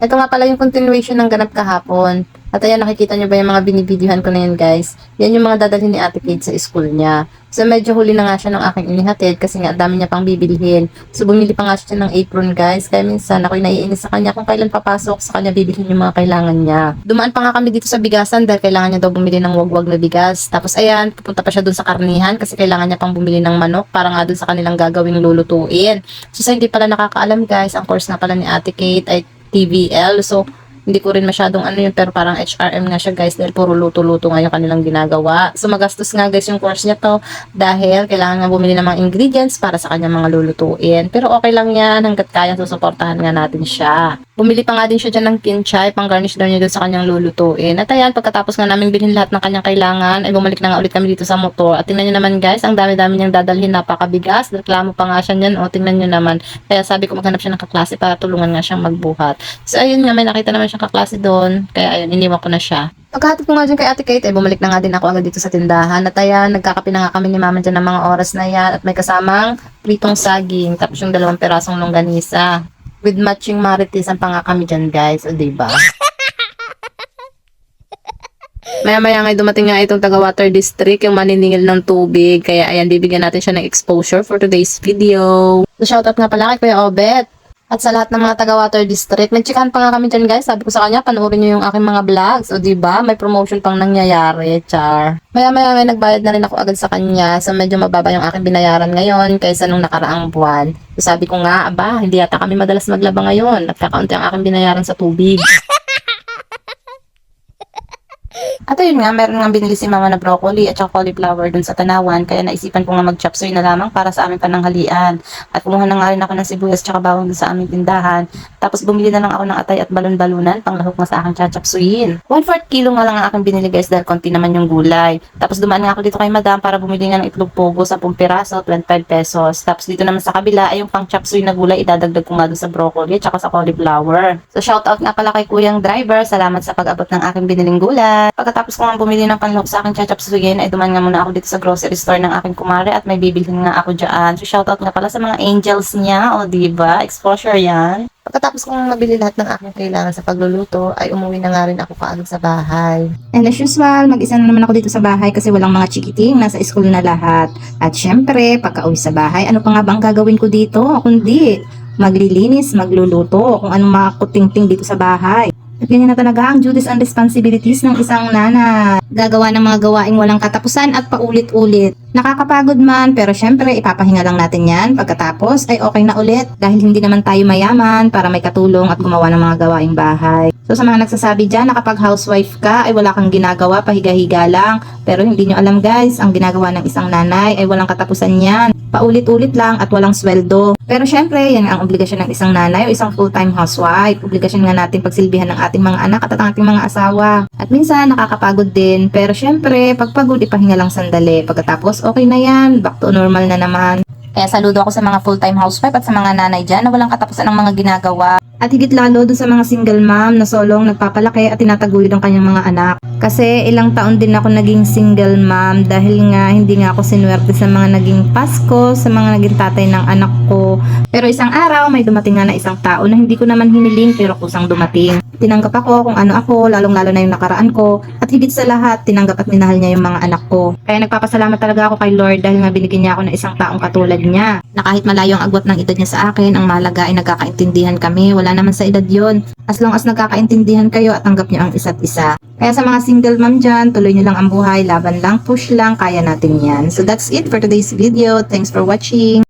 Ito nga pala yung continuation ng ganap kahapon. At ayan, nakikita nyo ba yung mga binibidyohan ko na yun, guys? Yan yung mga dadalhin ni Ate Kate sa school niya. So, medyo huli na nga siya ng aking inihatid kasi nga dami niya pang bibilhin. So, bumili pa nga siya ng apron, guys. Kaya minsan, ako'y naiinis sa kanya kung kailan papasok sa kanya bibilhin yung mga kailangan niya. Dumaan pa nga kami dito sa bigasan dahil kailangan niya daw bumili ng wagwag na bigas. Tapos, ayan, pupunta pa siya dun sa karnihan kasi kailangan niya pang bumili ng manok para nga dun sa kanilang gagawing lulutuin. So, sa hindi pala nakakaalam, guys, ang course na pala ni Ate Kate ay TVL. So, hindi ko rin masyadong ano yun, pero parang HRM nga siya, guys, dahil puro luto-luto nga yung kanilang ginagawa. So, magastos nga, guys, yung course niya to dahil kailangan nga bumili ng mga ingredients para sa kanyang mga lulutuin. Pero okay lang yan, hanggat kaya susuportahan nga natin siya. Bumili pa nga din siya dyan ng kinchay, pang garnish daw niya doon sa kanyang lulutuin. At ayan, pagkatapos nga namin bilhin lahat ng kanyang kailangan, ay bumalik na nga ulit kami dito sa motor. At tingnan nyo naman, guys, ang dami-dami niyang dadalhin, napakabigas. Reklamo pa nga siya niyan, o tingnan nyo naman. Kaya sabi ko maghanap siya ng kaklase para tulungan nga siyang magbuhat. So, ayun nga, may nakita naman siyang kaklase doon. Kaya ayun, iniwan ko na siya. Pagkahatid ko nga dyan kay Ate Kate, ay bumalik na nga din ako agad dito sa tindahan. At ayan, nagkakape na nga kami ni Mama dyan ng mga oras na yan. At may kasamang pritong saging, tapos yung 2 perasong longganisa. With matching maritisan pa nga kami dyan, guys. O, diba? Maya-maya nga dumating nga itong taga-water district, yung maniningil ng tubig. Kaya ayan, bibigyan natin siya ng exposure for today's video. So, shoutout nga pala kay Kuya Obet. At sa lahat ng mga taga-water district, nag-checkan pa nga kami dyan, guys. Sabi ko sa kanya, panoorin nyo yung aking mga vlogs. O, diba? May promotion pang nangyayari, char. Maya-maya nga, nagbayad na rin ako agad sa kanya. So, medyo mababa yung aking binayaran ngayon kaysa nung nakaraang buwan. So, sabi ko nga, aba, hindi yata kami madalas maglaba ngayon. At kakaunti ang aking binayaran sa tubig. At ayun nga, meron nga binili si Mama na broccoli at saka cauliflower dun sa Tanawan, kaya naisipan ko nga mag-chop suey na lamang para sa aming pananghalian. At kumuha na nga rin ako ng sibuyas at saka bawang dun sa aming tindahan. Tapos bumili na lang ako ng atay at balon-balunan pang lahok nga sa aking chachap suyin. 1/4 kilo nga lang ang aking binili, guys, dahil konti naman yung gulay. Tapos dumaan nga ako dito kay Madam para bumili nga ng itlog pogo sa 10 piraso, 25 pesos. Tapos dito naman sa kabila ay yung pang chop suey na gulay, idadagdag ko nga dun sa broccoli at saka sa cauliflower. So shoutout nga pala kay Kuyang Driver, salamat sa pag-abot ng aking biniling gulay. Pagkatapos ko nga bumili ng panloob sa aking chachap suyin, ay duman nga muna ako dito sa grocery store ng aking kumare at may bibilhin nga ako dyan. So shoutout nga pala sa mga angels niya, o diba? Exposure yan. Pagkatapos kong nabili lahat ng aking kailangan sa pagluluto, ay umuwi na nga rin ako kaagad sa bahay. And as usual, mag-isa na naman ako dito sa bahay kasi walang mga chikiting, nasa school na lahat. At syempre, pagka-uwi sa bahay, ano pa nga ba ang gagawin ko dito? Kundi maglilinis, magluluto, kung anong mga kuting-ting dito sa bahay. At ganyan na talaga ang duties and responsibilities ng isang nanay. Gagawa ng mga gawaing walang katapusan at paulit-ulit. Nakakapagod man, pero syempre ipapahinga lang natin yan. Pagkatapos ay okay na ulit dahil hindi naman tayo mayaman para may katulong at gumawa ng mga gawaing bahay. So sa mga nagsasabi dyan na kapag housewife ka ay wala kang ginagawa, pahiga-higa lang. Pero hindi nyo alam, guys, ang ginagawa ng isang nanay ay walang katapusan yan. Paulit-ulit lang at walang sweldo. Pero syempre, yan ang obligasyon ng isang nanay o isang full-time housewife. Obligasyon nga natin pagsilbihan ng ating mga anak at ang ating mga asawa. At minsan nakakapagod din. Pero syempre, pagpagod ipahinga lang sandali. Pagkatapos okay na yan, back to normal na naman. Kaya saludo ako sa mga full-time housewife at sa mga nanay dyan na walang katapusan ng mga ginagawa. At higit lalo dun sa mga single mom na solong nagpapalaki at tinataguyod ang kanyang mga anak. Kasi ilang taon din ako naging single mom dahil nga hindi nga ako sinuwerte sa mga naging Pasko, sa mga naging tatay ng anak ko. Pero isang araw may dumating nga na isang tao na hindi ko naman hiniling pero kusang dumating. Tinanggap ako kung ano ako, lalong-lalo na yung nakaraan ko. At higit sa lahat, tinanggap at minahal niya yung mga anak ko. Kaya nagpapasalamat talaga ako kay Lord dahil nga binigyan niya ako ng isang taong katulad niya. Na kahit malayo ang agwat ng edad niya sa akin, ang mahalaga ay nagkakaintindihan kami. Wala naman sa edad yon. As long as nagkakaintindihan kayo at tanggap niyo ang isa't isa. Kaya sa mga single mom dyan, tuloy niyo lang ang buhay, laban lang, push lang, kaya natin yan. So that's it for today's video. Thanks for watching.